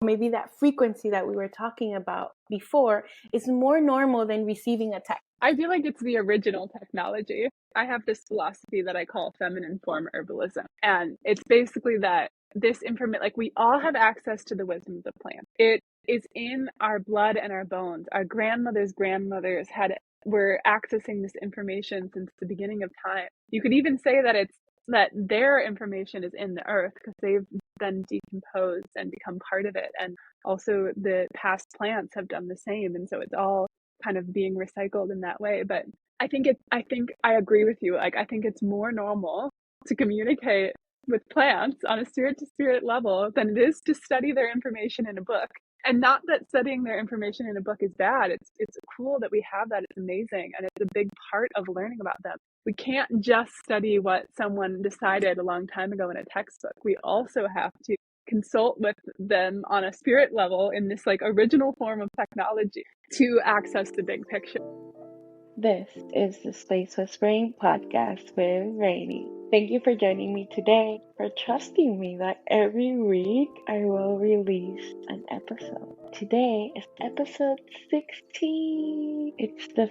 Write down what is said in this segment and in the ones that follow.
maybe that frequency that we were talking about before is more normal than receiving a text. I feel like it's the original technology. I have this philosophy that I call feminine form herbalism. And it's basically that this information, like we all have access to the wisdom of the plant. It is in our blood and our bones. Our grandmothers' grandmothers were accessing this information since the beginning of time. You could even say that that their information is in the earth because they've then decomposed and become part of it. And also the past plants have done the same. And so it's all kind of being recycled in that way. But I think I agree with you. Like, I think it's more normal to communicate with plants on a spirit to spirit level than it is to study their information in a book. And not that studying their information in a book is bad. It's cool that we have that. It's amazing. And it's a big part of learning about them. We can't just study what someone decided a long time ago in a textbook. We also have to consult with them on a spirit level in this like original form of technology to access the big picture. This is the Space Whispering Podcast with Rainy. Thank you for joining me today, for trusting me that every week I will release an episode. Today is episode 16. It's the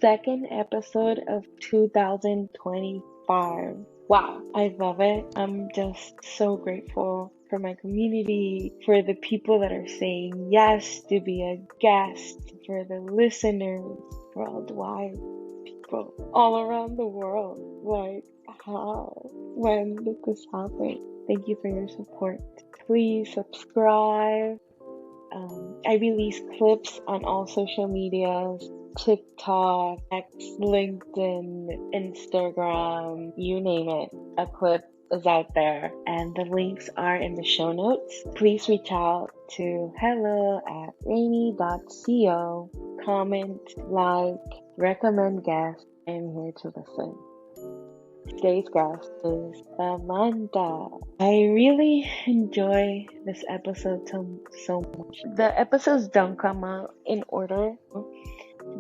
second episode of 2025. Wow, I love it. I'm just so grateful for my community, for the people that are saying yes to be a guest, for the listeners worldwide, people all around the world. Like, how? When did this happen? Thank you for your support. Please subscribe. I release clips on all social medias, TikTok, X, LinkedIn, Instagram, you name it. A clip is out there, and the links are in the show notes. Please reach out to hello@rainy.co. Comment, like, recommend guests. I'm here to listen. Today's guest is Samantha. I really enjoy this episode so much. The episodes don't come out in order.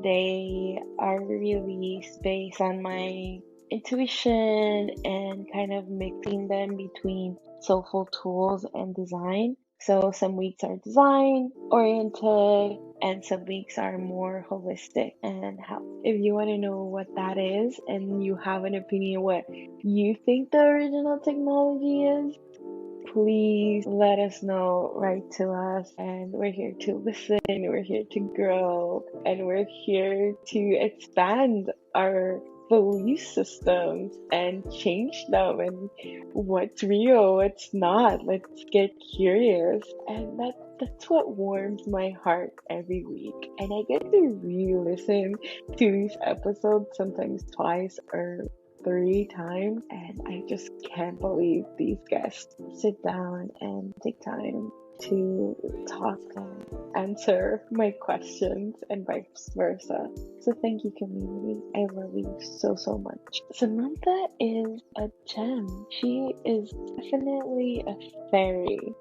They are released based on my intuition and kind of mixing them between soulful tools and design. So some weeks are design oriented and some weeks are more holistic and health. If you want to know what that is and you have an opinion what you think the original technology is, please let us know, write to us, and we're here to listen, we're here to grow, and we're here to expand our belief systems and change them, and what's real, what's not. Let's get curious, and that's what warms my heart every week. And I get to re-listen to these episodes sometimes twice or 3 times, and I just can't believe these guests sit down and take time to talk and answer my questions and vice versa. So thank you, community. I love you so much. Samantha is a gem. She is definitely a fairy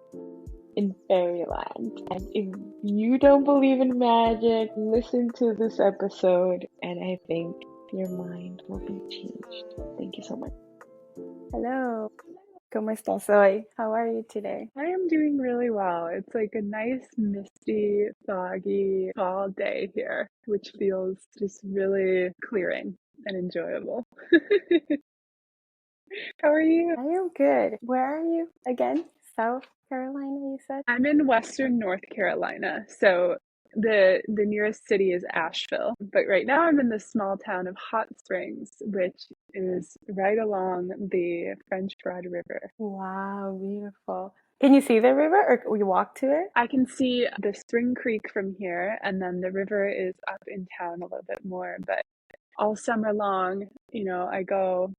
in fairyland. And if you don't believe in magic, listen to this episode and I think your mind will be changed. Thank you so much. Hello. ¿Cómo estás hoy? How are you today? I am doing really well. It's like a nice, misty, foggy fall day here, which feels just really clearing and enjoyable. How are you? I am good. Where are you again? South Carolina, you said? I'm in Western North Carolina, so the nearest city is Asheville. But right now I'm in the small town of Hot Springs, which is right along the French Broad River. Wow, beautiful. Can you see the river or you walk to it? I can see the Spring Creek from here, and then the river is up in town a little bit more. But all summer long, I go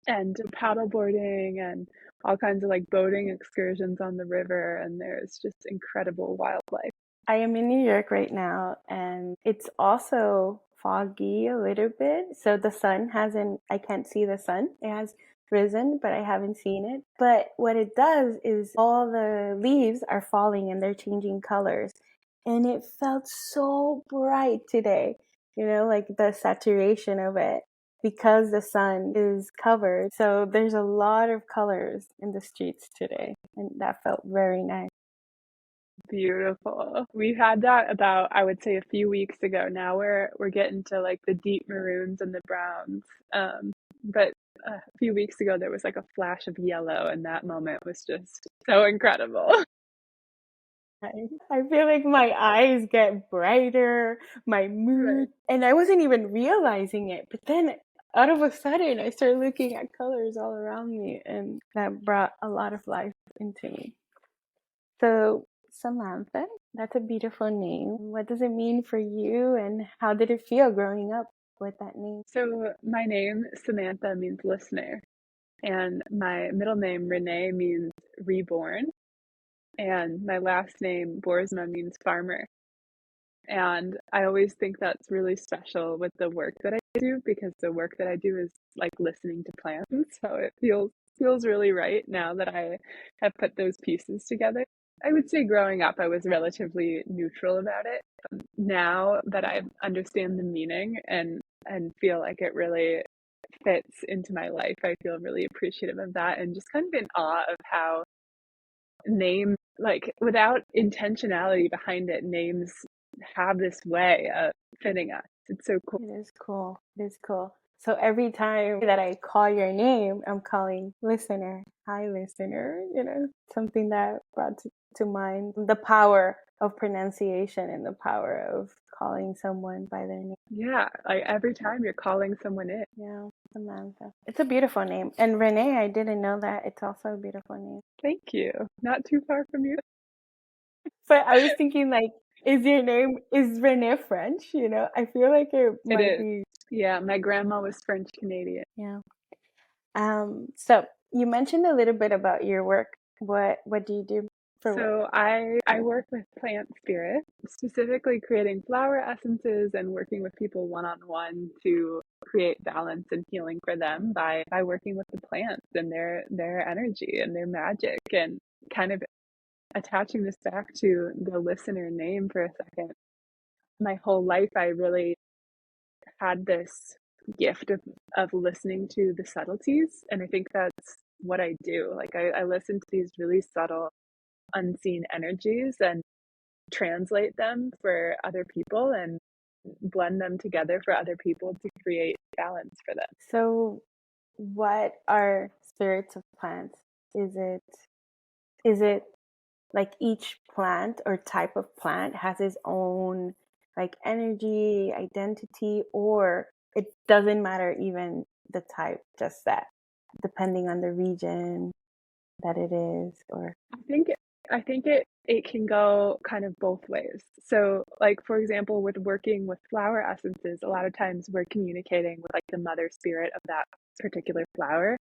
and paddle boarding and all kinds of like boating excursions on the river, and there's just incredible wildlife. I am in New York right now, and it's also foggy a little bit. So the sun I can't see the sun. It has risen, but I haven't seen it. But what it does is all the leaves are falling and they're changing colors. And it felt so bright today, like the saturation of it. because the sun is covered. So there's a lot of colors in the streets today, and that felt very nice. Beautiful. We had that about, I would say, a few weeks ago. Now we're getting to like the deep maroons and the browns. But a few weeks ago there was like a flash of yellow, and that moment was just so incredible. I feel like my eyes get brighter, my mood, and I wasn't even realizing it. But then out of a sudden, I started looking at colors all around me, and that brought a lot of life into me. So, Samantha, that's a beautiful name. What does it mean for you, and how did it feel growing up with that name? So my name, Samantha, means listener, and my middle name, Renee, means reborn, and my last name, Boersma, means farmer. And I always think that's really special with the work that I do, because the work that I do is like listening to plants. So it feels really right now that I have put those pieces together. I would say growing up, I was relatively neutral about it. Now that I understand the meaning and feel like it really fits into my life, I feel really appreciative of that, and just kind of in awe of how name, like without intentionality behind it, names have this way of fitting us. It's so cool. It is cool. It is cool. So every time that I call your name, I'm calling listener. Hi, listener. Something that brought to mind the power of pronunciation and the power of calling someone by their name. Yeah, like every time you're calling someone in. Yeah, Samantha. It's a beautiful name. And Renee, I didn't know that. It's also a beautiful name. Thank you. Not too far from you. But I was thinking, like, is Renee French? I feel like it might be. Yeah, my grandma was French Canadian. Yeah. So you mentioned a little bit about your work. What do you do for work? So I work with plant spirits, specifically creating flower essences and working with people one-on-one to create balance and healing for them by working with the plants and their energy and their magic, and kind of attaching this back to the listener name for a second. My whole life I really had this gift of listening to the subtleties, and I think that's what I do. Like I listen to these really subtle unseen energies and translate them for other people and blend them together for other people to create balance for them. So what are spirits of plants? Is it like each plant or type of plant has its own like energy, identity, or it doesn't matter even the type, just that depending on the region that it is? Or I think it can go kind of both ways. So like for example, with working with flower essences, a lot of times we're communicating with like the mother spirit of that particular flower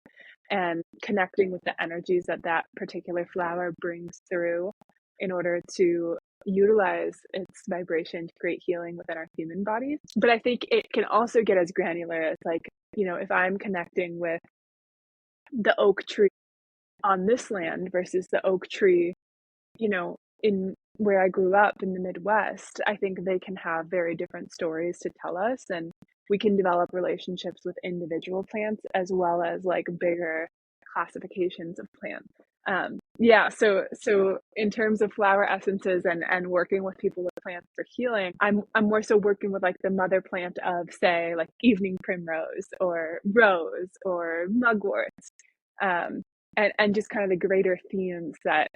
and connecting with the energies that that particular flower brings through in order to utilize its vibration to create healing within our human bodies. But I think it can also get as granular as like, if I'm connecting with the oak tree on this land versus the oak tree, in where I grew up in the Midwest, I think they can have very different stories to tell us, and we can develop relationships with individual plants as well as like bigger classifications of plants. Yeah, so in terms of flower essences and working with people with plants for healing, I'm more so working with like the mother plant of, say, like evening primrose or rose or mugwort, and just kind of the greater themes that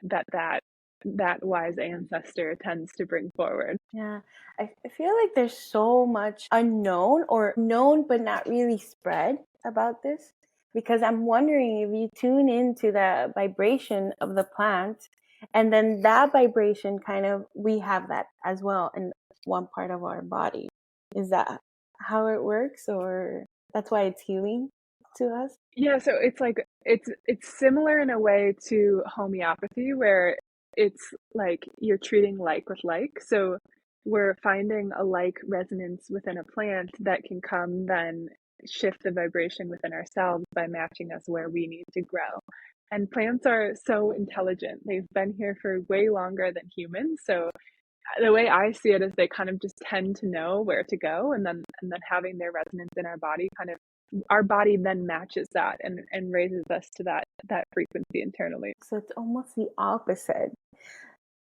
wise ancestor tends to bring forward. yeah, I feel like there's so much unknown or known but not really spread about this, because I'm wondering if you tune into the vibration of the plant, and then that vibration kind of, we have that as well in one part of our body. Is that how it works, or that's why it's healing to us? Yeah, so it's like it's similar in a way to homeopathy, where it's like you're treating like with like. So we're finding a like resonance within a plant that can come then shift the vibration within ourselves by matching us where we need to grow. And plants are so intelligent. They've been here for way longer than humans. So the way I see it is they kind of just tend to know where to go, and then having their resonance in our body kind of our body then matches that and raises us to that frequency internally. So it's almost the opposite.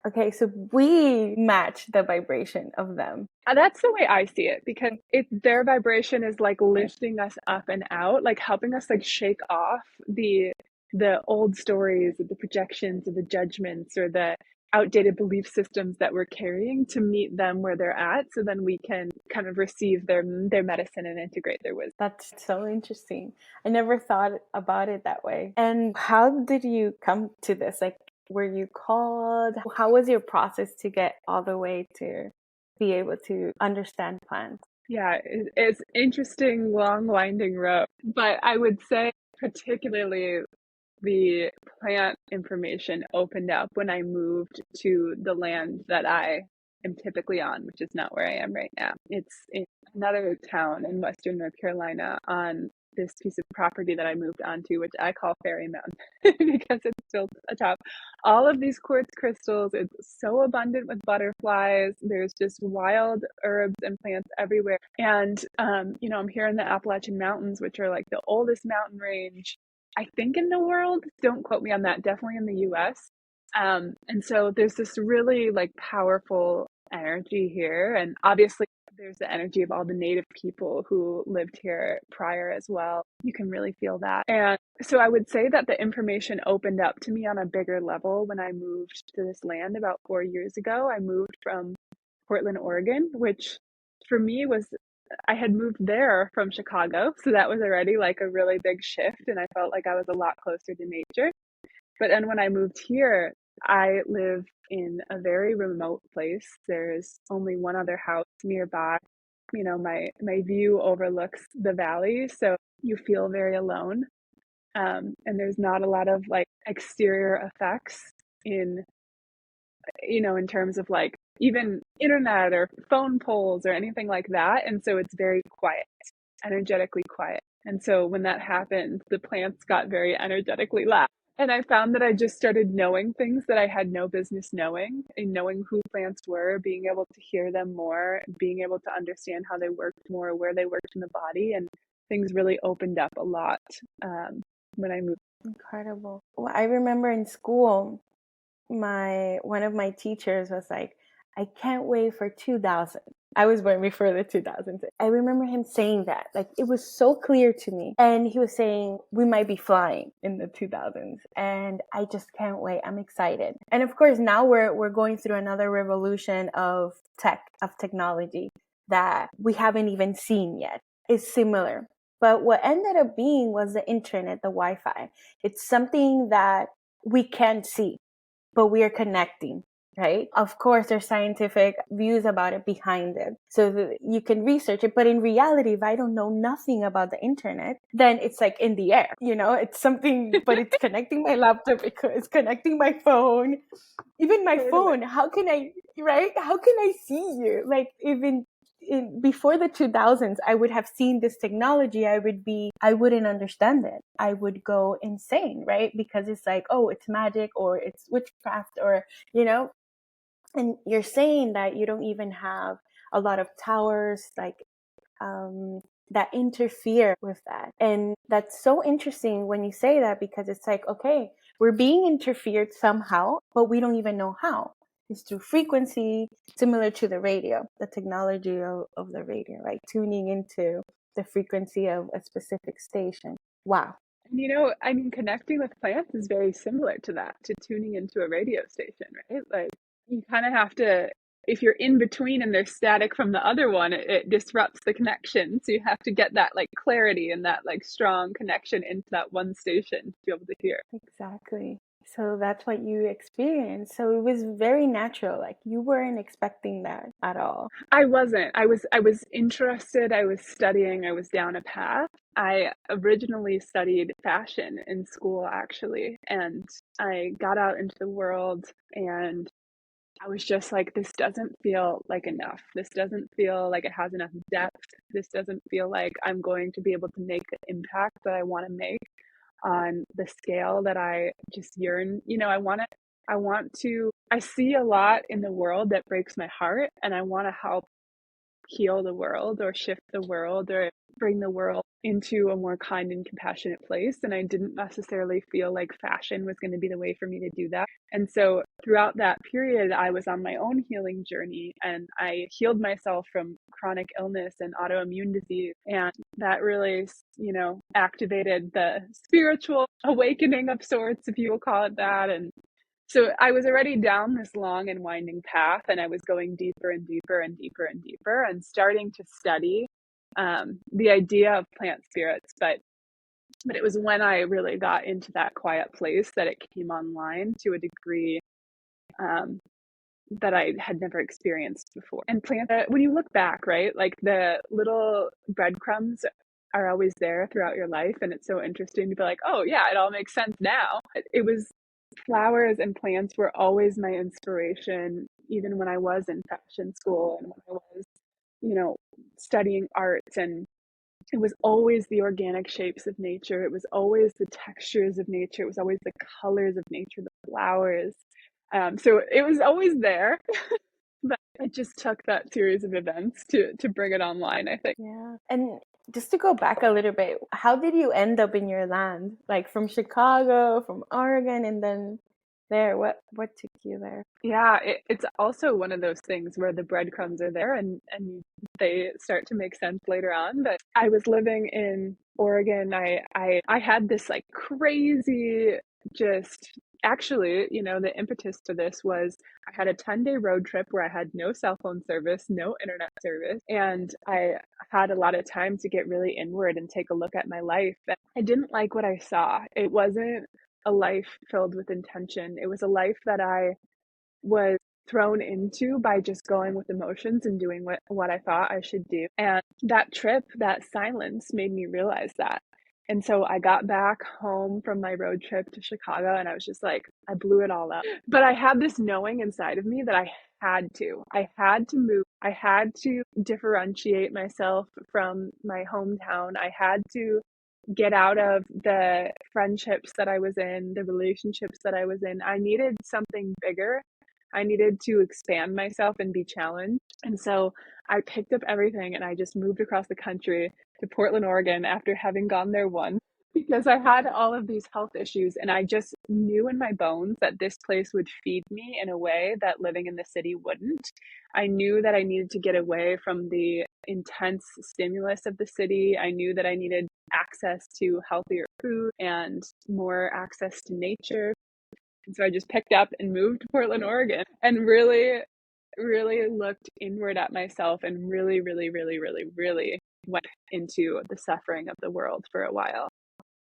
Okay, so we match the vibration of them. That's the way I see it, because their vibration is like lifting us up and out, like helping us like shake off the old stories or the projections or the judgments or the outdated belief systems that we're carrying, to meet them where they're at, so then we can kind of receive their medicine and integrate their wisdom. That's so interesting. I never thought about it that way. And how did you come to this? Like, were you called? How was your process to get all the way to be able to understand plants? Yeah, it's interesting, long, winding road. But I would say particularly the plant information opened up when I moved to the land that I am typically on, which is not where I am right now. It's in another town in Western North Carolina, on this piece of property that I moved onto, which I call Fairy Mountain because it's built atop all of these quartz crystals. It's so abundant with butterflies. There's just wild herbs and plants everywhere. And, I'm here in the Appalachian Mountains, which are like the oldest mountain range, I think, in the world. Don't quote me on that. Definitely in the US. And so there's this really like powerful energy here. And obviously there's the energy of all the native people who lived here prior as well. You can really feel that. And so I would say that the information opened up to me on a bigger level when I moved to this land about 4 years ago. I moved from Portland, Oregon, which for me was, I had moved there from Chicago. So that was already like a really big shift. And I felt like I was a lot closer to nature. But then when I moved here, I live in a very remote place. There's only one other house nearby. My view overlooks the valley, so you feel very alone. And there's not a lot of like exterior effects in in terms of like even internet or phone poles or anything like that. And so it's very quiet, energetically quiet. And so when that happened, the plants got very energetically loud. And I found that I just started knowing things that I had no business knowing, and knowing who plants were, being able to hear them more, being able to understand how they worked more, where they worked in the body. And things really opened up a lot when I moved. Incredible. Well, I remember in school, one of my teachers was like, I can't wait for 2000. I was born before the 2000s. I remember him saying that. Like, it was so clear to me. And he was saying we might be flying in the 2000s. And I just can't wait. I'm excited. And of course, now we're going through another revolution of technology that we haven't even seen yet. It's similar. But what ended up being was the internet, the Wi-Fi. It's something that we can't see, but we are connecting, right? Of course, there's scientific views about it behind it, so that you can research it. But in reality, if I don't know nothing about the internet, then it's like in the air, it's something, but it's connecting my laptop, it's connecting my phone, even my phone. How can I, right? How can I see you? Like, even before the 2000s, I would have seen this technology. I wouldn't understand it. I would go insane, right? Because it's like, oh, it's magic, or it's witchcraft, or, and you're saying that you don't even have a lot of towers, like, that interfere with that. And that's so interesting when you say that, because it's like, okay, we're being interfered somehow, but we don't even know how. It's through frequency, similar to the radio, the technology of the radio, right? Tuning into the frequency of a specific station. Wow. And connecting with plants is very similar to that, to tuning into a radio station, right? Like, you kind of have to, if you're in between and there's static from the other one, it disrupts the connection. So you have to get that like clarity and that like strong connection into that one station to be able to hear. Exactly. So that's what you experienced. So it was very natural. Like, you weren't expecting that at all. I wasn't. I was interested. I was studying. I was down a path. I originally studied fashion in school, actually, and I got out into the world, and I was just like, this doesn't feel like enough. This doesn't feel like it has enough depth. This doesn't feel like I'm going to be able to make the impact that I want to make on the scale that I just yearn. I see a lot in the world that breaks my heart, and I want to help heal the world or shift the world or bring the world into a more kind and compassionate place. And I didn't necessarily feel like fashion was going to be the way for me to do that. And so throughout that period, I was on my own healing journey, and I healed myself from chronic illness and autoimmune disease. And that really, activated the spiritual awakening of sorts, if you will call it that. And so I was already down this long and winding path, and I was going deeper and deeper and deeper and deeper and starting to study the idea of plant spirits. But it was when I really got into that quiet place that it came online to a degree that I had never experienced before. And plant, when you look back, right, like the little breadcrumbs are always there throughout your life. And it's so interesting to be like, oh yeah, it all makes sense now. It was flowers and plants were always my inspiration, even when I was in fashion school and when I was, studying arts. And it was always the organic shapes of nature. It was always the textures of nature. It was always the colors of nature, the flowers. So it was always there. But it just took that series of events to bring it online, I think. Yeah. And just to go back a little bit, how did you end up in your land? Like from Chicago, from Oregon, and then there, what took you there? Yeah, it's also one of those things where the breadcrumbs are there and they start to make sense later on. But I was living in Oregon. I had this like crazy, just actually, the impetus to this was I had a 10-day road trip where I had no cell phone service, no internet service, and I had a lot of time to get really inward and take a look at my life. And I didn't like what I saw. It wasn't a life filled with intention. It was a life that I was thrown into by just going with emotions and doing what I thought I should do. And that trip, that silence made me realize that. And so I got back home from my road trip to Chicago and I was just like, I blew it all up. But I had this knowing inside of me that I had to move. I had to differentiate myself from my hometown. I had to get out of the friendships that I was in, the relationships that I was in. I needed something bigger. I needed to expand myself and be challenged. And so I picked up everything and I just moved across the country to Portland, Oregon after having gone there once because I had all of these health issues and I just knew in my bones that this place would feed me in a way that living in the city wouldn't. I knew that I needed to get away from the intense stimulus of the city. I knew that I needed access to healthier food and more access to nature. And so I just picked up and moved to Portland, Oregon, and really, really looked inward at myself and really, really, really, really, really went into the suffering of the world for a while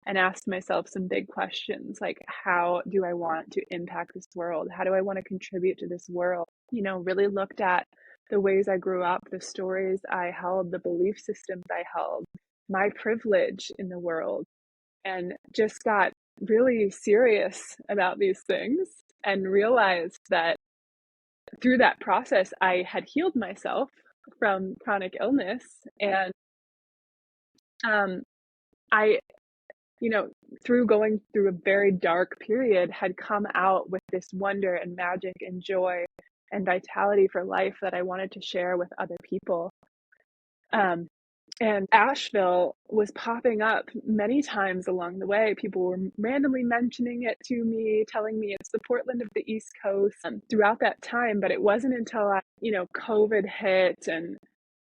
and asked myself some big questions like, how do I want to impact this world? How do I want to contribute to this world? Really looked at the ways I grew up, the stories I held, the belief systems I held, my privilege in the world, and just got really serious about these things and realized that through that process, I had healed myself from chronic illness. And I, through going through a very dark period, had come out with this wonder and magic and joy and vitality for life that I wanted to share with other people. And Asheville was popping up many times along the way. People were randomly mentioning it to me, telling me it's the Portland of the East Coast throughout that time. But it wasn't until COVID hit and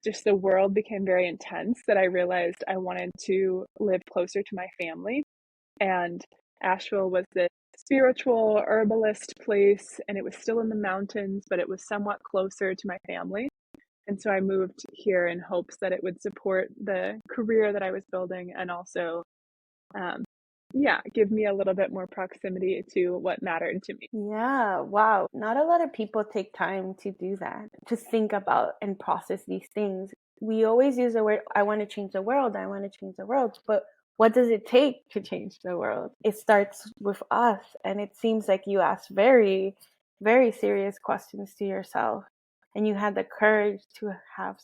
just the world became very intense that I realized I wanted to live closer to my family. And Asheville was this spiritual herbalist place, and it was still in the mountains, but it was somewhat closer to my family. And so I moved here in hopes that it would support the career that I was building and also, give me a little bit more proximity to what mattered to me. Yeah, wow. Not a lot of people take time to do that, to think about and process these things. We always use the word, I want to change the world, I want to change the world. But what does it take to change the world? It starts with us. And it seems like you asked very, very serious questions to yourself. And you had the courage to have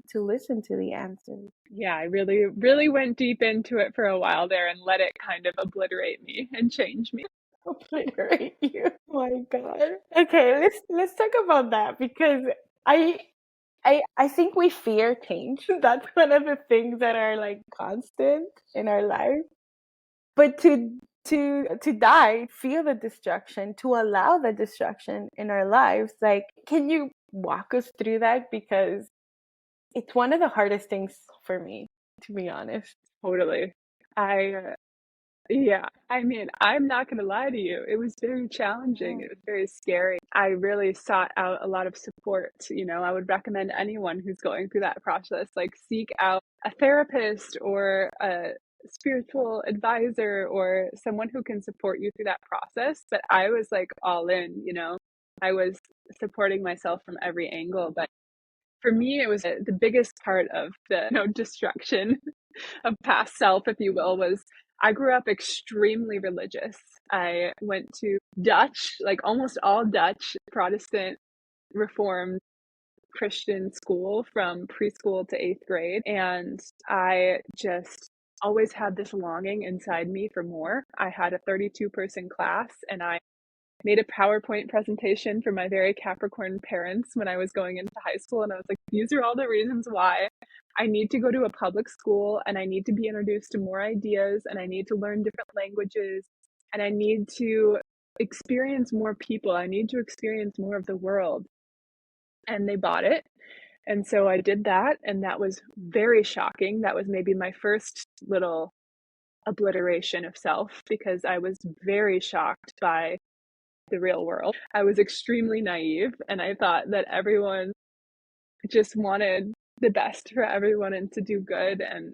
to listen to the answers. Yeah, I really, really went deep into it for a while there and let it kind of obliterate me and change me. Obliterate you. Oh my God. Okay, let's talk about that because I I think we fear change. That's one of the things that are like constant in our life. But to die, feel the destruction, to allow the destruction in our lives, like, can you walk us through that? Because it's one of the hardest things for me, to be honest. Totally. Yeah, I mean, I'm not going to lie to you. It was very challenging. Yeah. It was very scary. I really sought out a lot of support. I would recommend anyone who's going through that process, like seek out a therapist or a spiritual advisor or someone who can support you through that process. But I was like all in. I was supporting myself from every angle. But for me, it was the biggest part of the destruction of past self, if you will, was I grew up extremely religious. I went to Dutch, like almost all Dutch, Protestant, Reformed Christian school from preschool to 8th grade. And I just always had this longing inside me for more. I had a 32-person class, and I made a PowerPoint presentation for my very Capricorn parents when I was going into high school. And I was like, these are all the reasons why I need to go to a public school, and I need to be introduced to more ideas, and I need to learn different languages, and I need to experience more people. I need to experience more of the world. And they bought it. And so I did that. And that was very shocking. That was maybe my first little obliteration of self, because I was very shocked by the real world. I was extremely naive, and I thought that everyone just wanted the best for everyone and to do good. And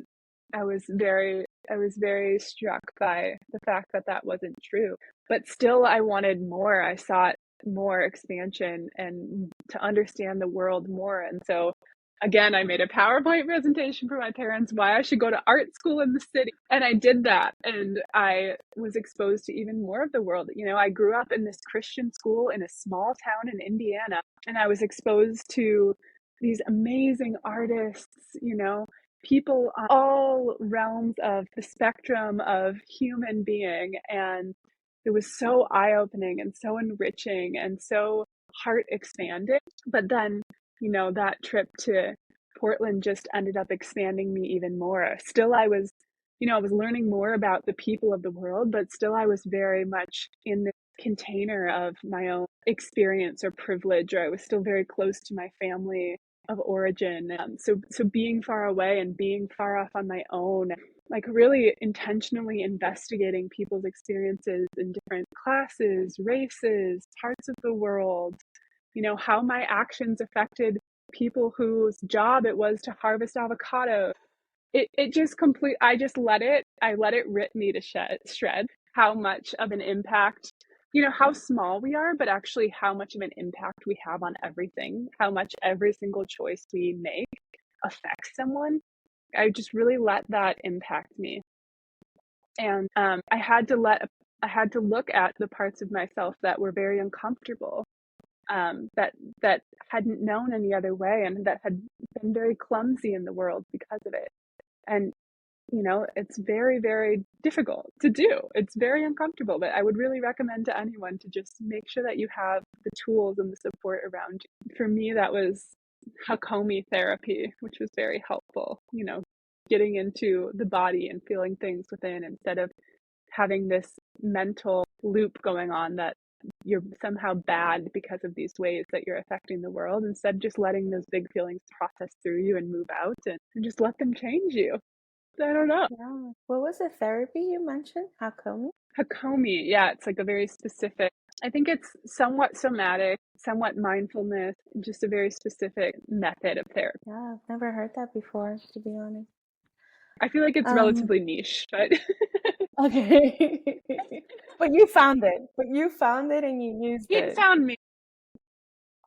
I was very struck by the fact that that wasn't true. But still, I wanted more. I sought more expansion and to understand the world more. And so again, I made a PowerPoint presentation for my parents why I should go to art school in the city. And I did that. And I was exposed to even more of the world. I grew up in this Christian school in a small town in Indiana, and I was exposed to these amazing artists, people on all realms of the spectrum of human being. And it was so eye-opening and so enriching and so heart expanding. But then, that trip to Portland just ended up expanding me even more. Still, I was learning more about the people of the world, but still I was very much in the container of my own experience or privilege, or I was still very close to my family of origin. So being far away and being far off on my own, like really intentionally investigating people's experiences in different classes, races, parts of the world, how my actions affected people whose job it was to harvest avocado. It just I let it rip me to shred how much of an impact, how small we are, but actually how much of an impact we have on everything, how much every single choice we make affects someone. I just really let that impact me. And I had to look at the parts of myself that were very uncomfortable, that hadn't known any other way, and that had been very clumsy in the world because of it. And it's very, very difficult to do. It's very uncomfortable, but I would really recommend to anyone to just make sure that you have the tools and the support around you. For me, that was Hakomi therapy, which was very helpful, getting into the body and feeling things within, instead of having this mental loop going on that you're somehow bad because of these ways that you're affecting the world. Instead, just letting those big feelings process through you and move out, and just let them change you. I don't know. Yeah. What was the therapy you mentioned? Hakomi? Hakomi, yeah, it's like a very specific, I think it's somewhat somatic, somewhat mindfulness, just a very specific method of therapy. Yeah, I've never heard that before, to be honest. I feel like it's relatively niche, but Okay. But you found it. But you found it and you used it it. found me.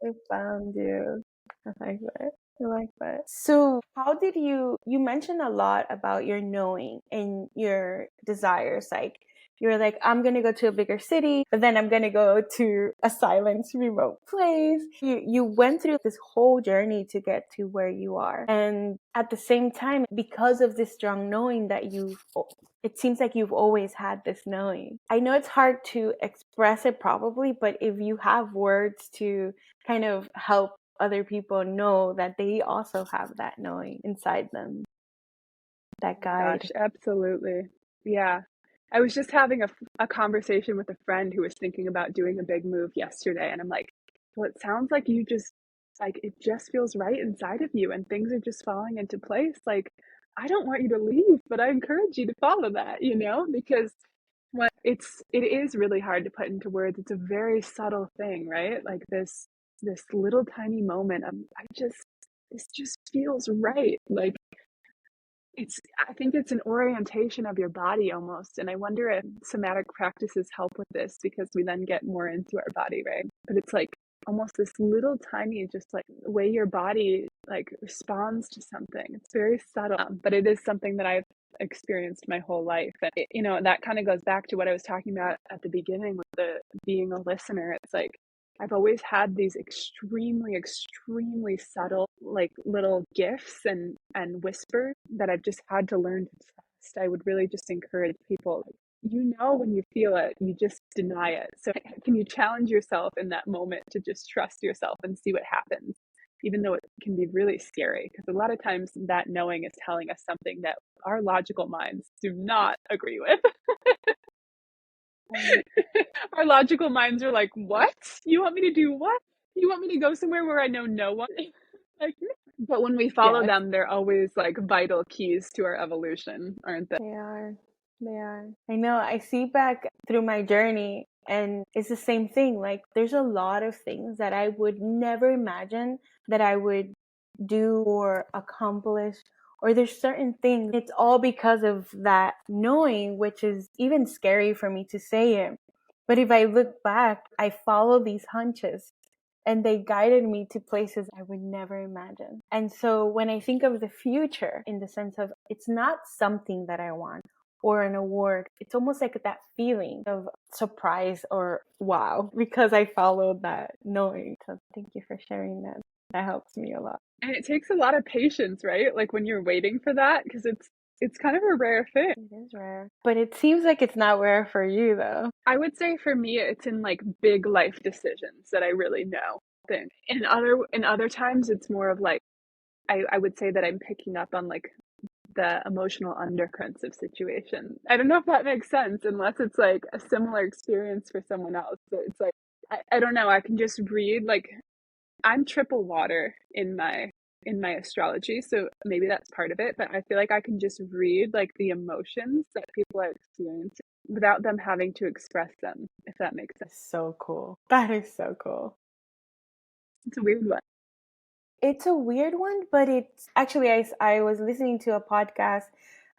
It found you. I like that. I like that. So how did you mentioned a lot about your knowing and your desires. Like you're like, I'm going to go to a bigger city, but then I'm going to go to a silent, remote place. You went through this whole journey to get to where you are. And at the same time, because of this strong knowing that it seems like you've always had this knowing. I know it's hard to express it probably, but if you have words to kind of help other people know that they also have that knowing inside them, that guide. Gosh, absolutely. Yeah. I was just having a conversation with a friend who was thinking about doing a big move yesterday. And I'm like, well, it sounds like you just, like, it just feels right inside of you and things are just falling into place. Like, I don't want you to leave, but I encourage you to follow that, because it is really hard to put into words. It's a very subtle thing, right? Like this little tiny moment of, this just feels right. Like, I think it's an orientation of your body almost. And I wonder if somatic practices help with this because we then get more into our body, right? But it's like almost this little tiny, just like the way your body like responds to something. It's very subtle, but it is something that I've experienced my whole life. And that kind of goes back to what I was talking about at the beginning with the being a listener. It's like I've always had these extremely, extremely subtle, like little gifts and whisper that I've just had to learn to trust. I would really just encourage people, when you feel it, you just deny it. So can you challenge yourself in that moment to just trust yourself and see what happens, even though it can be really scary? Because a lot of times that knowing is telling us something that our logical minds do not agree with. Our logical minds are like, what? You want me to do what? You want me to go somewhere where I know no one? Like, but when we follow Yes, them, they're always like vital keys to our evolution, aren't they? they are. They are. I know. I see back through my journey, and it's the same thing. Like, there's a lot of things that I would never imagine that I would do or accomplish. Or there's certain things. It's all because of that knowing, which is even scary for me to say it. But if I look back, I follow these hunches and they guided me to places I would never imagine. And so when I think of the future, in the sense of it's not something that I want or an award, it's almost like that feeling of surprise or wow, because I followed that knowing. So thank you for sharing that. That helps me a lot. And it takes a lot of patience, right? Like when you're waiting for that, because it's kind of a rare thing. It is rare. But it seems like it's not rare for you though. I would say for me, it's in like big life decisions that I really know. Then in other times, it's more of like I would say that I'm picking up on like the emotional undercurrents of situation. I don't know if that makes sense unless it's like a similar experience for someone else. But it's like I don't know, I can just read like I'm triple water in my astrology, so maybe that's part of it, but I feel like I can just read like the emotions that people are experiencing without them having to express them, if that makes sense. It's so cool. That is so cool. It's a weird one. It's a weird one, but it's actually, I was listening to a podcast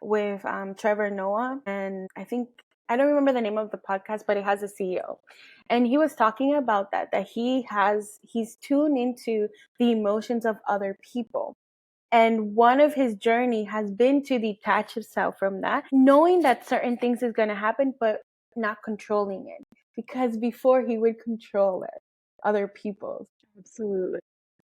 with Trevor Noah, and I don't remember the name of the podcast, but it has a CEO. And he was talking about that he's tuned into the emotions of other people. And one of his journey has been to detach himself from that, knowing that certain things is going to happen, but not controlling it. Because before he would control it, other people's. Absolutely.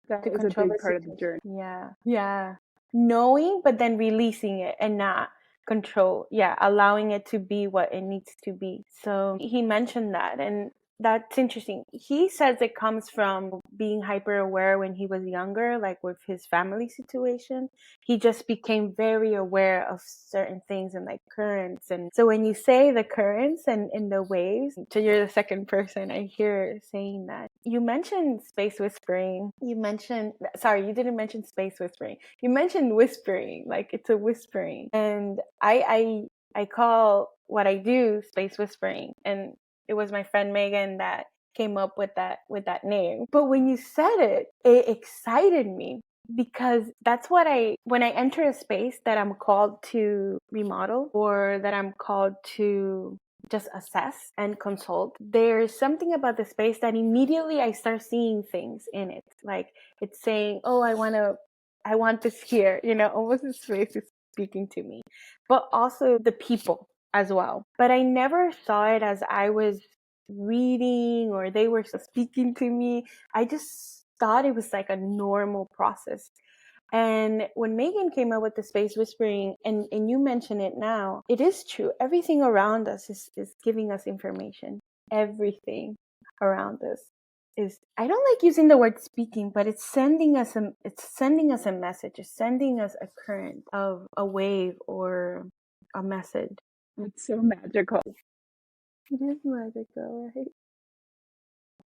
That To is a control big the part of the situation. journey. Yeah. Yeah. Knowing, but then releasing it and not control. Yeah. Allowing it to be what it needs to be. So he mentioned that. And that's interesting. He says it comes from being hyper aware when he was younger, like with his family situation. He just became very aware of certain things and like currents. And so when you say the currents and the waves, so you're the second person I hear saying that. You mentioned space whispering. You didn't mention space whispering. You mentioned whispering, like it's a whispering. And I call what I do space whispering. And it was my friend Megan that came up with that name. But when you said it, it excited me because that's when I enter a space that I'm called to remodel or that I'm called to just assess and consult, there's something about the space that immediately I start seeing things in it. Like it's saying, oh, I want this here, almost the space is speaking to me, but also the people as well. But I never saw it as I was reading or they were speaking to me. I just thought it was like a normal process. And when Megan came up with the space whispering, and you mention it now, it is true. Everything around us is giving us information. Everything around us is, I don't like using the word speaking, but it's sending us a message. It's sending us a current of a wave or a message. It's so magical. It is magical, right?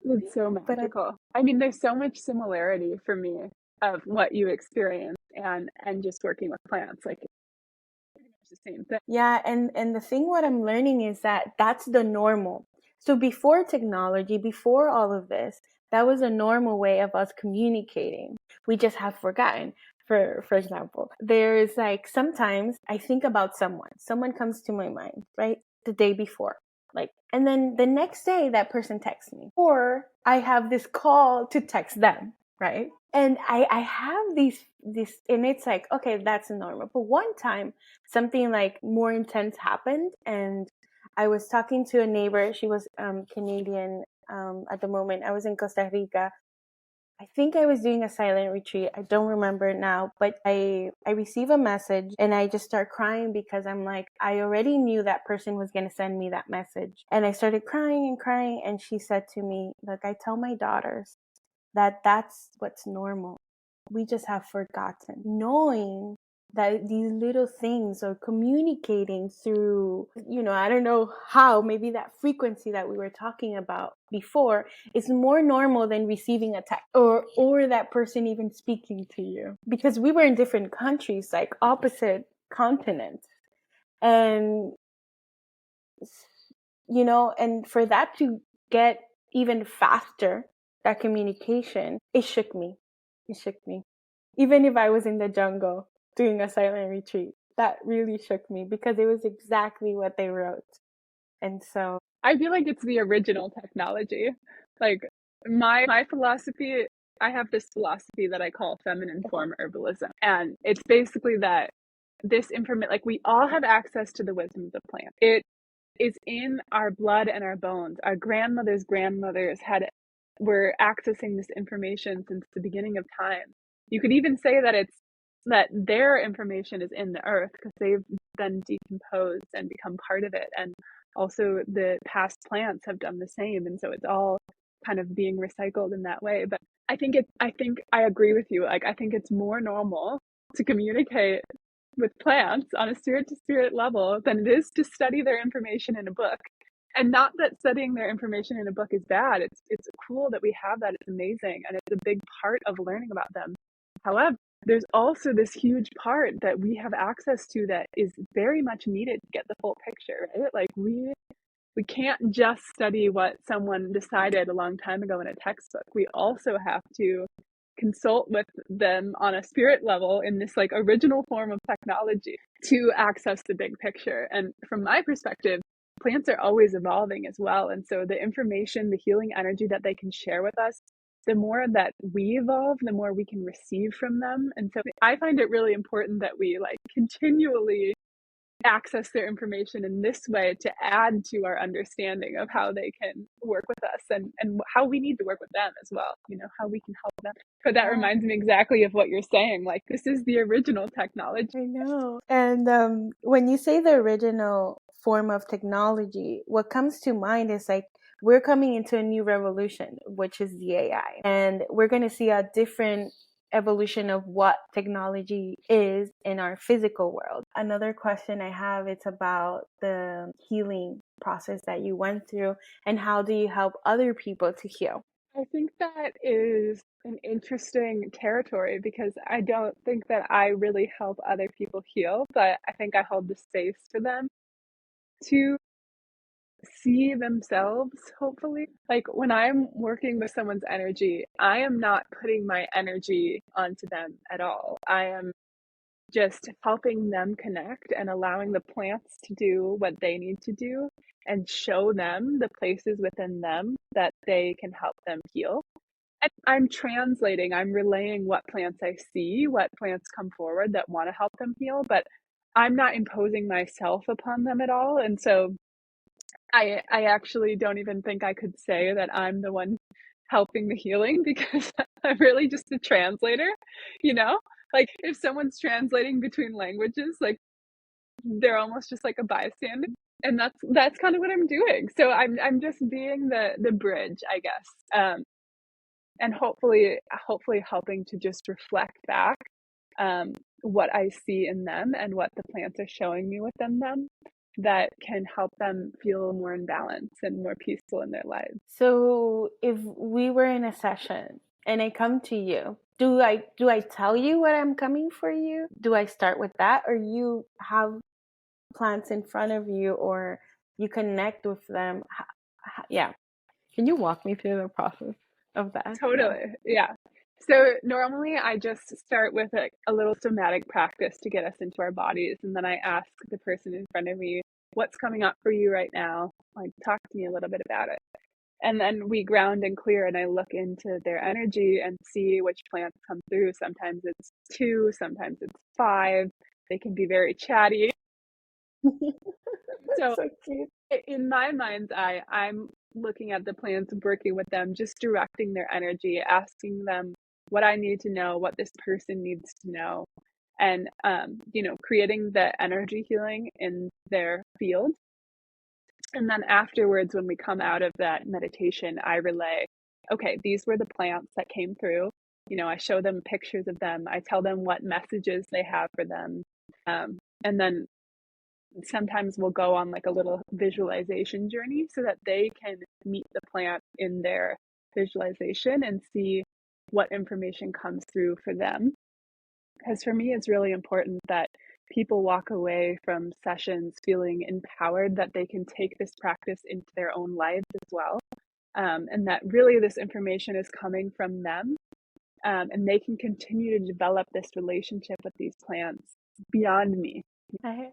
It's so But magical. I mean, there's so much similarity for me of what you experience and just working with plants. Like pretty much the same thing. yeah, and the thing what I'm learning is that that's the normal. So before technology, before all of this, that was a normal way of us communicating. We just have forgotten. For example, there's like sometimes I think about someone. Someone comes to my mind, right? The day before. Like, and then the next day that person texts me. Or I have this call to text them, right? And I have these and it's like, okay, that's normal. But one time something like more intense happened, and I was talking to a neighbor. She was Canadian at the moment. I was in Costa Rica. I think I was doing a silent retreat. I don't remember now, but I receive a message and I just start crying because I'm like, I already knew that person was going to send me that message. And I started crying and crying, and she said to me, look, I tell my daughters that that's what's normal. We just have forgotten. Knowing that these little things are communicating through, I don't know how, maybe that frequency that we were talking about before is more normal than receiving a text or that person even speaking to you. Because we were in different countries, like opposite continents. And and for that to get even faster, that communication, it shook me. It shook me. Even if I was in the jungle doing a silent retreat, that really shook me because it was exactly what they wrote. And so, I feel like it's the original technology. Like my philosophy, I have this philosophy that I call feminine form herbalism. And it's basically that this information, like we all have access to the wisdom of the plant. It is in our blood and our bones. Our grandmothers were accessing this information since the beginning of time. You could even say that their information is in the earth because they've been decomposed and become part of it. And also the past plants have done the same. And so it's all kind of being recycled in that way. But I think I agree with you. Like, I think it's more normal to communicate with plants on a spirit to spirit level than it is to study their information in a book. And not that studying their information in a book is bad. It's cool that we have that. It's amazing. And it's a big part of learning about them. However, there's also this huge part that we have access to that is very much needed to get the full picture, right? Like we can't just study what someone decided a long time ago in a textbook. We also have to consult with them on a spirit level in this like original form of technology to access the big picture. And from my perspective, plants are always evolving as well. And so the information, the healing energy that they can share with us, the more that we evolve, the more we can receive from them. And so I find it really important that we like continually access their information in this way to add to our understanding of how they can work with us and how we need to work with them as well, how we can help them. But that reminds me exactly of what you're saying. Like, this is the original technology. I know. And when you say the original form of technology, what comes to mind is like we're coming into a new revolution, which is the AI. And we're going to see a different evolution of what technology is in our physical world. Another question I have, it's about the healing process that you went through and how do you help other people to heal? I think that is an interesting territory because I don't think that I really help other people heal, but I think I hold the space for them to see themselves, hopefully. Like when I'm working with someone's energy, I am not putting my energy onto them at all. I am just helping them connect and allowing the plants to do what they need to do and show them the places within them that they can help them heal. And I'm translating, I'm relaying what plants I see, what plants come forward that want to help them heal, but I'm not imposing myself upon them at all. And so I actually don't even think I could say that I'm the one helping the healing because I'm really just a translator, you know? Like if someone's translating between languages, like they're almost just like a bystander. And that's kind of what I'm doing. So I'm just being the bridge, I guess. and hopefully helping to just reflect back what I see in them and what the plants are showing me within them that can help them feel more in balance and more peaceful in their lives. So if we were in a session and I come to you, do I tell you what I'm coming for you? Do I start with that, or you have plants in front of you, or you connect with them? Yeah. Can you walk me through the process of that? Totally. Yeah. So normally I just start with a little somatic practice to get us into our bodies. And then I ask the person in front of me, what's coming up for you right now? Like, talk to me a little bit about it. And then we ground and clear, and I look into their energy and see which plants come through. Sometimes it's 2, sometimes it's 5. They can be very chatty. So So cute. in my mind's eye, I'm looking at the plants, working with them, just directing their energy, asking them what I need to know, what this person needs to know, and creating the energy healing in their field. And then afterwards, when we come out of that meditation, I relay, okay, these were the plants that came through. I show them pictures of them. I tell them what messages they have for them. And then sometimes we'll go on like a little visualization journey so that they can meet the plant in their visualization and see what information comes through for them. Because for me, it's really important that people walk away from sessions feeling empowered that they can take this practice into their own lives as well. And that really this information is coming from them, and they can continue to develop this relationship with these plants beyond me. I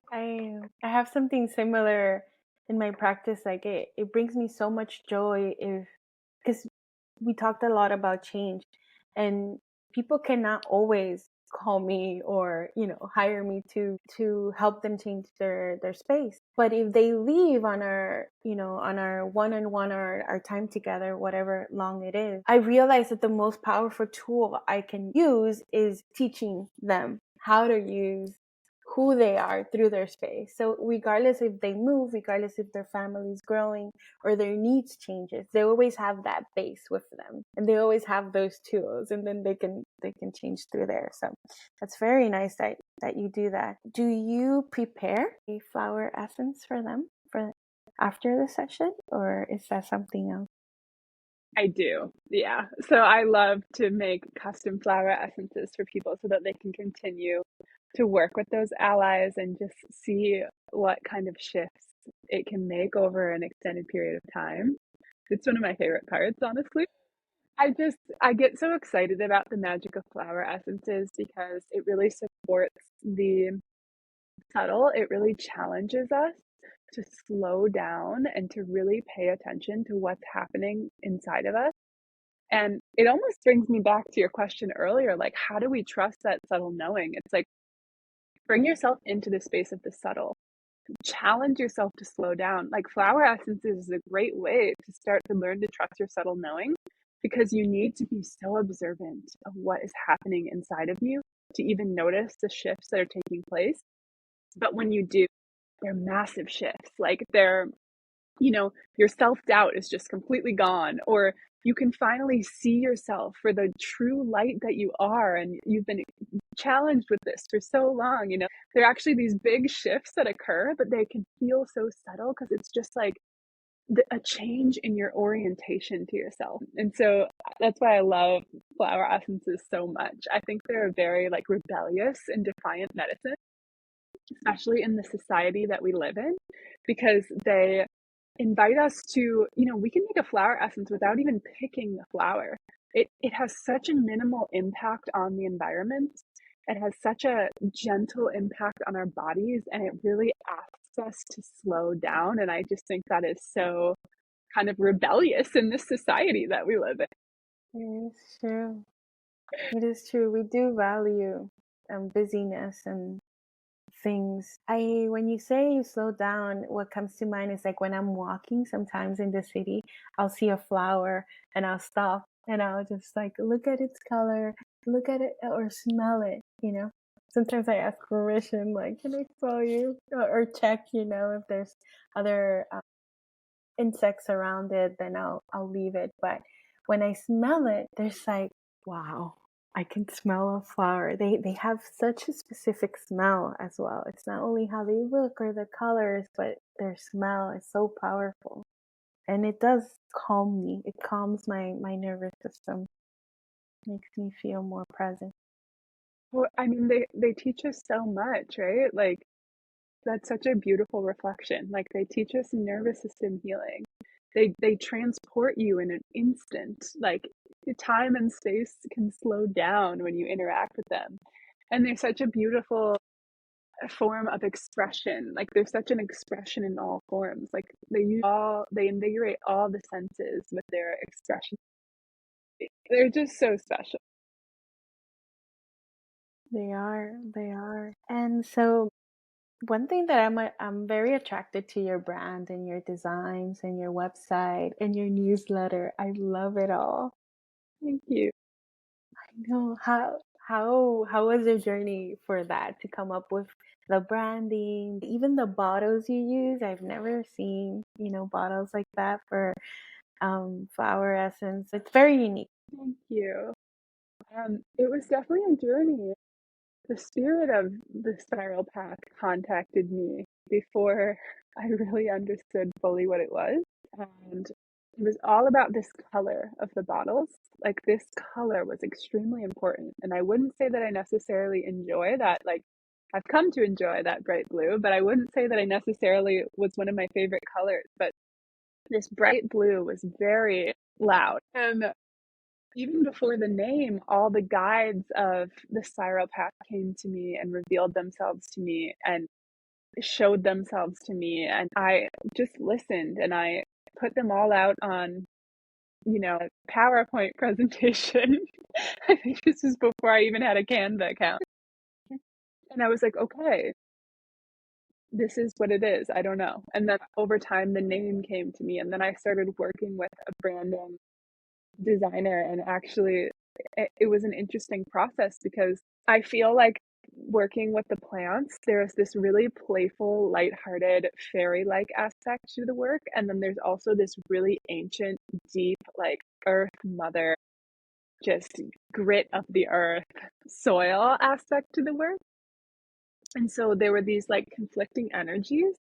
have something similar in my practice. Like it brings me so much joy because we talked a lot about change, and people cannot always call me or hire me to help them change their space. But if they leave on our on our one-on-one or our time together, whatever long it is, I realize that the most powerful tool I can use is teaching them how to use who they are through their space. So regardless if they move, regardless if their family is growing or their needs changes, they always have that base with them, and they always have those tools, and then they can change through there. So that's very nice that you do that. Do you prepare a flower essence for them for after the session, or is that something else? I do. Yeah. So I love to make custom flower essences for people so that they can continue to work with those allies and just see what kind of shifts it can make over an extended period of time. It's one of my favorite parts, honestly. I get so excited about the magic of flower essences because it really supports the subtle. It really challenges us to slow down and to really pay attention to what's happening inside of us. And it almost brings me back to your question earlier, like, how do we trust that subtle knowing? It's like, bring yourself into the space of the subtle. Challenge yourself to slow down. Like, flower essences is a great way to start to learn to trust your subtle knowing, because you need to be so observant of what is happening inside of you to even notice the shifts that are taking place. But when you do, they're massive shifts. Like, your self-doubt is just completely gone, or you can finally see yourself for the true light that you are, and you've been challenged with this for so long. There are actually these big shifts that occur, but they can feel so subtle because it's just like a change in your orientation to yourself. And so that's why I love flower essences so much. I think they're a very like rebellious and defiant medicine, especially in the society that we live in, because they invite us to, we can make a flower essence without even picking the flower. It has such a minimal impact on the environment. It has such a gentle impact on our bodies, and it really asks us to slow down. And I just think that is so kind of rebellious in this society that we live in. It's true. It is true. We do value busyness and things. When you say you slow down, what comes to mind is like when I'm walking sometimes in the city, I'll see a flower and I'll stop and I'll just like look at its color, look at it or smell it. Sometimes I ask permission, like, can I smell you? Or check, if there's other insects around it, then I'll leave it. But when I smell it, there's like, wow, I can smell a flower. They have such a specific smell as well. It's not only how they look or the colors, but their smell is so powerful. And it does calm me. It calms my nervous system, makes me feel more present. Well, I mean, they teach us so much, right? Like, that's such a beautiful reflection. Like, they teach us nervous system healing. They transport you in an instant. Like, the time and space can slow down when you interact with them. And they're such a beautiful form of expression. Like, there's such an expression in all forms. Like, they invigorate all the senses with their expression. They're just so special. They are, they are. And so one thing that I'm very attracted to your brand and your designs and your website and your newsletter. I love it all. Thank you. I know how was your journey for that to come up with the branding, even the bottles you use? I've never seen, bottles like that for flower essence. It's very unique. Thank you. It was definitely a journey. The spirit of the spiral path contacted me before I really understood fully what it was. And it was all about this color of the bottles. Like, this color was extremely important. And I wouldn't say that I necessarily enjoy that. Like, I've come to enjoy that bright blue, but I wouldn't say that I necessarily was one of my favorite colors. But this bright blue was very loud. And even before the name, all the guides of the spiral path came to me and revealed themselves to me and showed themselves to me. And I just listened and I put them all out on, a PowerPoint presentation. I think this was before I even had a Canva account. And I was like, okay, this is what it is. I don't know. And then over time, the name came to me. And then I started working with a branding designer, and actually it was an interesting process because I feel like working with the plants, there's this really playful, lighthearted, fairy-like aspect to the work, and then there's also this really ancient, deep, like earth mother, just grit of the earth, soil aspect to the work. And so there were these like conflicting energies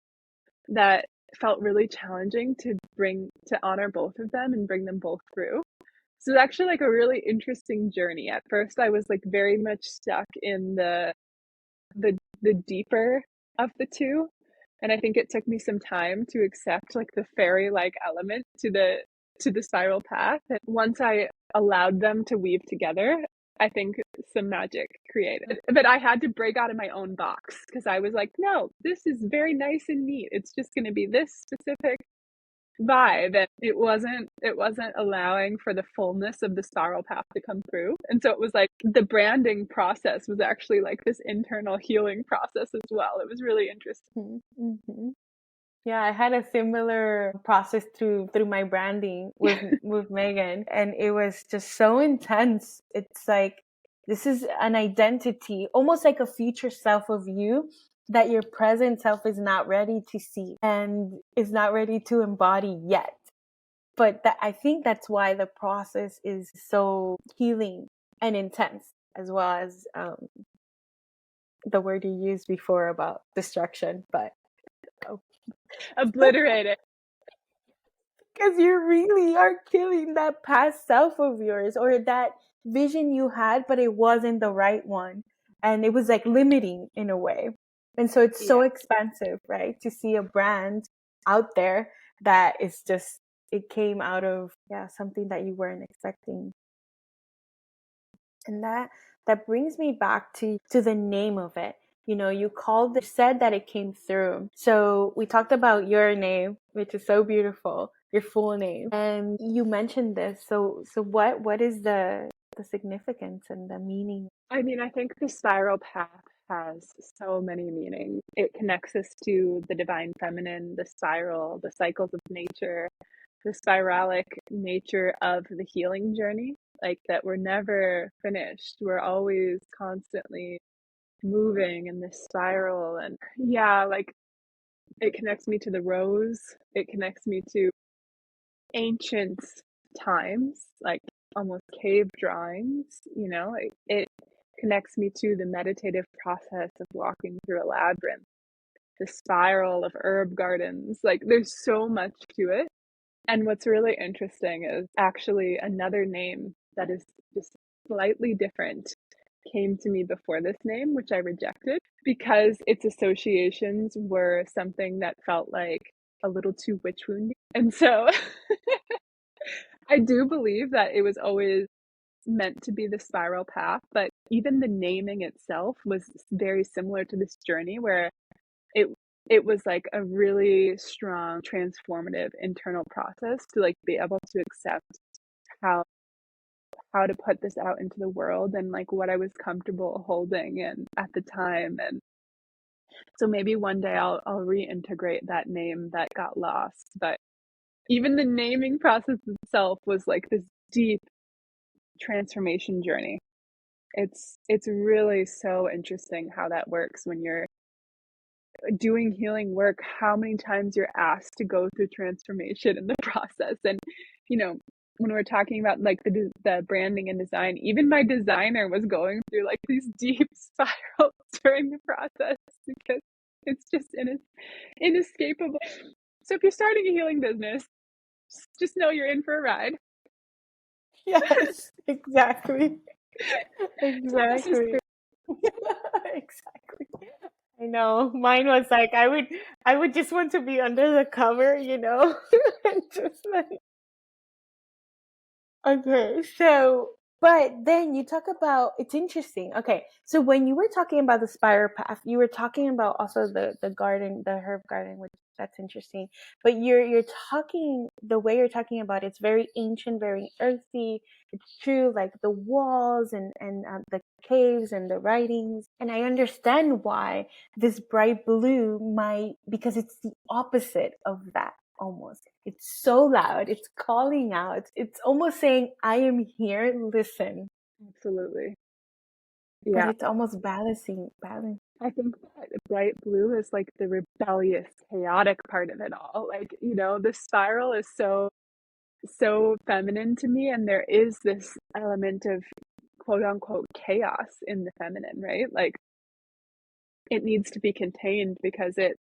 that felt really challenging to honor both of them and bring them both through. So it's actually like a really interesting journey. At first, I was like very much stuck in the deeper of the two, and I think it took me some time to accept like the fairy-like element to the spiral path. And once I allowed them to weave together, I think some magic created. But I had to break out of my own box because I was like, no, this is very nice and neat. It's just going to be this specific vibe, and it wasn't allowing for the fullness of the spiral path to come through. And so it was like the branding process was actually like this internal healing process as well. It was really interesting. Mm-hmm. Yeah, I had a similar process through my branding with Megan, and it was just so intense. It's like this is an identity, almost like a future self of you that your present self is not ready to see and is not ready to embody yet. But I think that's why the process is so healing and intense, as well as the word you used before about destruction. But Obliterated. because you really are killing that past self of yours or that vision you had, but it wasn't the right one. And it was like limiting in a way. And so it's so Yeah. expensive, right? To see a brand out there that is just, it came out of, something that you weren't expecting. And that brings me back to the name of it. You said that it came through. So we talked about your name, which is so beautiful, your full name. And you mentioned this. So what is the significance and the meaning? I mean, I think the spiral path has so many meanings. It connects us to the divine feminine, the spiral, the cycles of nature, the spiralic nature of the healing journey, like that we're never finished. We're always constantly moving in this spiral. And yeah, like it connects me to the rose. It connects me to ancient times, like almost cave drawings, you know, it connects me to the meditative process of walking through a labyrinth, the spiral of herb gardens. Like there's so much to it. And what's really interesting is actually another name that is just slightly different came to me before this name, which I rejected because its associations were something that felt like a little too witch woundy. And so I do believe that it was always meant to be the spiral path, but even the naming itself was very similar to this journey where it it was like a really strong transformative internal process to like be able to accept how how to put this out into the world and like what I was comfortable holding and at the time. And so maybe one day I'll reintegrate that name that got lost. But even the naming process itself was like this deep transformation journey. It's really so interesting how that works when you're doing healing work, how many times you're asked to go through transformation in the process. And you know, when we're talking about like the branding and design, even my designer was going through like these deep spirals during the process because it's just inescapable. So if you're starting a healing business, just know you're in for a ride. Yes, exactly. So this is Exactly. Exactly. I know. Mine was like I would just want to be under the cover, you know? And just like okay, so but then you talk about it's interesting. Okay, so when you were talking about the spiral path, you were talking about also the garden, the herb garden, which that's interesting. But you're talking the way you're talking about it's very ancient, very earthy. It's true, like the walls and the caves and the writings, and I understand why this bright blue might because it's the opposite of that almost. It's so loud. It's calling out. It's almost saying, I am here, listen. absolutely, But yeah. it's almost balancing balance. I think that bright blue is like the rebellious, chaotic part of it all. Like, you know, the spiral is so feminine to me, and there is this element of quote unquote chaos in the feminine, right? Like it needs to be contained because it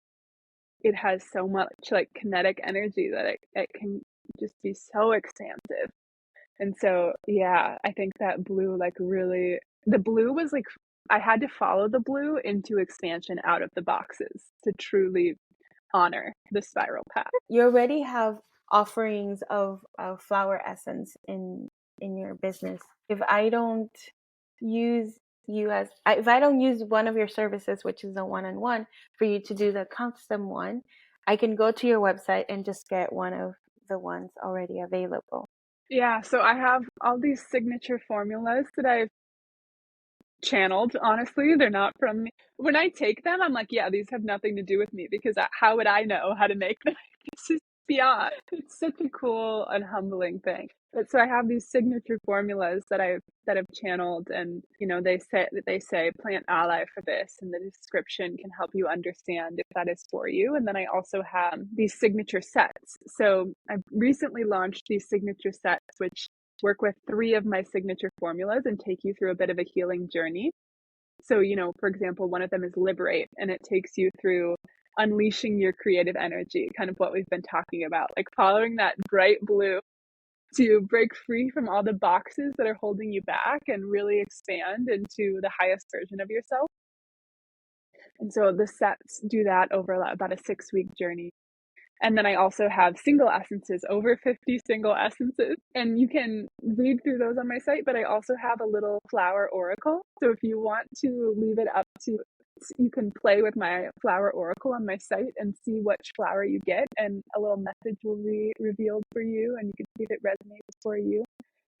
has so much like kinetic energy that it can just be so expansive. And so yeah, I think that blue like really the blue was like I had to follow the blue into expansion out of the boxes to truly honor the spiral path. You already have offerings of flower essence in your business. If I don't use if I don't use one of your services, which is a one-on-one, for you to do the custom one, I can go to your website and just get one of the ones already available. Yeah, so I have all these signature formulas that I've channeled. Honestly, they're not from me. When I take them, I'm like, yeah, these have nothing to do with me because how would I know how to make them? This is beyond. It's such a cool and humbling thing. But so I have these signature formulas that I've channeled, and you know they say plant ally for this, and the description can help you understand if that is for you. And then I also have these signature sets. So I've recently launched these signature sets, which work with 3 of my signature formulas and take you through a bit of a healing journey. So, you know, for example, one of them is liberate, and it takes you through unleashing your creative energy, kind of what we've been talking about, like following that bright blue to break free from all the boxes that are holding you back and really expand into the highest version of yourself. And so the sets do that over about a 6-week journey. And then I also have single essences, over 50 single essences. And you can read through those on my site, but I also have a little flower oracle. So if you want to leave it up to, you can play with my flower oracle on my site and see which flower you get. And a little message will be revealed for you, and you can see if it resonates for you.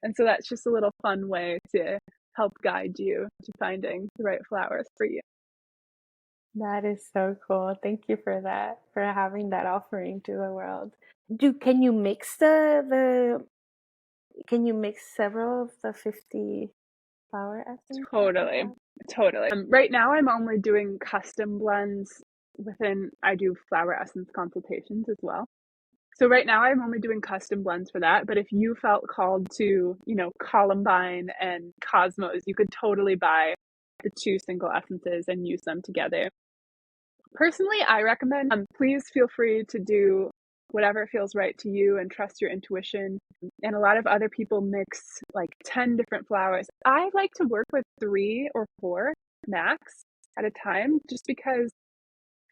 And so that's just a little fun way to help guide you to finding the right flowers for you. That is so cool. Thank you for that, for having that offering to the world. Can you mix can you mix several of the 50 flower essence that you Totally. have? Totally. Right now, I'm only doing custom blends I do flower essence consultations as well. So right now I'm only doing custom blends for that. But if you felt called to, Columbine and Cosmos, you could totally buy the 2 single essences and use them together. Personally, I recommend, please feel free to do whatever feels right to you and trust your intuition. And a lot of other people mix like 10 different flowers. I like to work with 3 or 4 max at a time, just because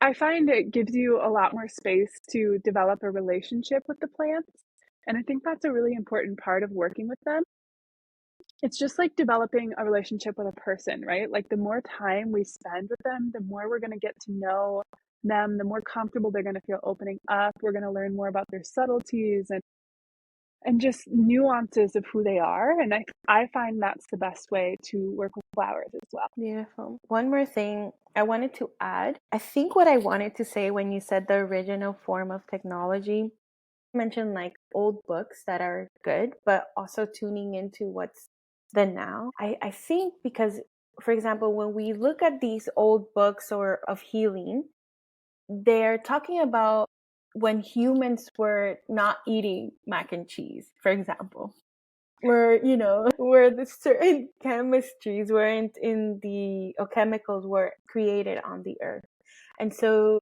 I find it gives you a lot more space to develop a relationship with the plants. And I think that's a really important part of working with them. It's just like developing a relationship with a person, right? Like the more time we spend with them, the more we're going to get to know them, the more comfortable they're going to feel opening up. We're going to learn more about their subtleties and just nuances of who they are. And I find that's the best way to work with flowers as well. Beautiful. One more thing I wanted to add. I think what I wanted to say when you said the original form of technology, you mentioned like old books that are good, but also tuning into what's the now. I think because, for example, when we look at these old books or of healing, they're talking about when humans were not eating mac and cheese, for example, where where the certain chemistries weren't in the or chemicals were created on the earth. And so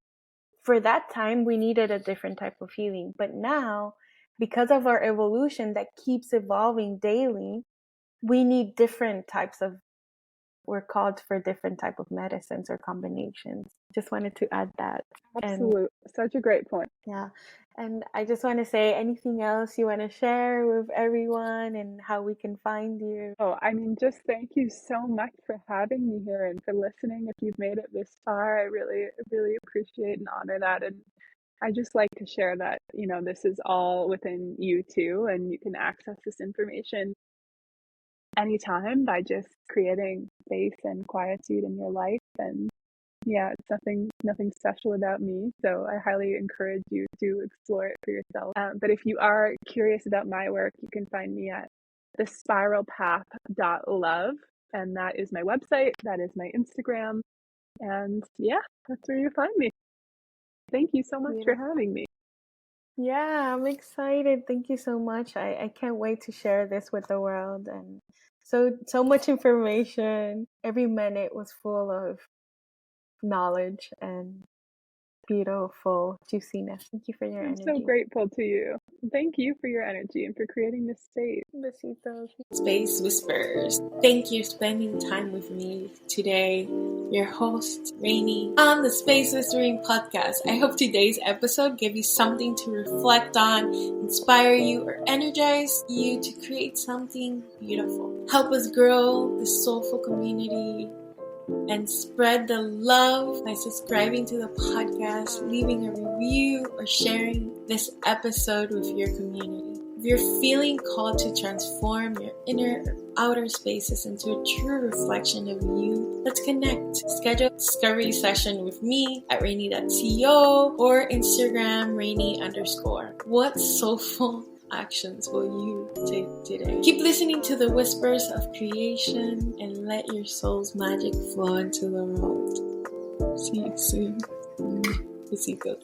for that time we needed a different type of healing, but now, because of our evolution that keeps evolving daily, we need different types of we're called for different type of medicines or combinations. Just wanted to add that. And Absolute. Such a great point. yeah. And I just want to say, anything else you want to share with everyone and how we can find you? Oh, I mean, just thank you so much for having me here and for listening. If you've made it this far, I really, really appreciate and honor that. And I just like to share that, this is all within you too, and you can access this information anytime by just creating space and quietude in your life. And yeah, it's nothing special about me. So I highly encourage you to explore it for yourself. But if you are curious about my work, you can find me at thespiralpath.love. And that is my website. That is my Instagram. And yeah, that's where you find me. Thank you so much for having me. Yeah, I'm excited. Thank you so much. I can't wait to share this with the world. And so much information. Every minute was full of knowledge and beautiful juiciness. Thank you for your I'm energy. so grateful to you. Thank you for your energy and for creating this space. Besitos. Space Whispers. Thank you for spending time with me today. Your host, Rainy, on the Space Whispering podcast. I hope today's episode gave you something to reflect on, inspire you, or energize you to create something beautiful. Help us grow this soulful community and spread the love by subscribing to the podcast, leaving a review, or sharing this episode with your community. If you're feeling called to transform your inner or outer spaces into a true reflection of you, let's connect. Schedule a discovery session with me at rainy.co or Instagram rainy_. What soulful actions will you take today? Keep listening to the whispers of creation and let your soul's magic flow into the world. See you soon. Besitos.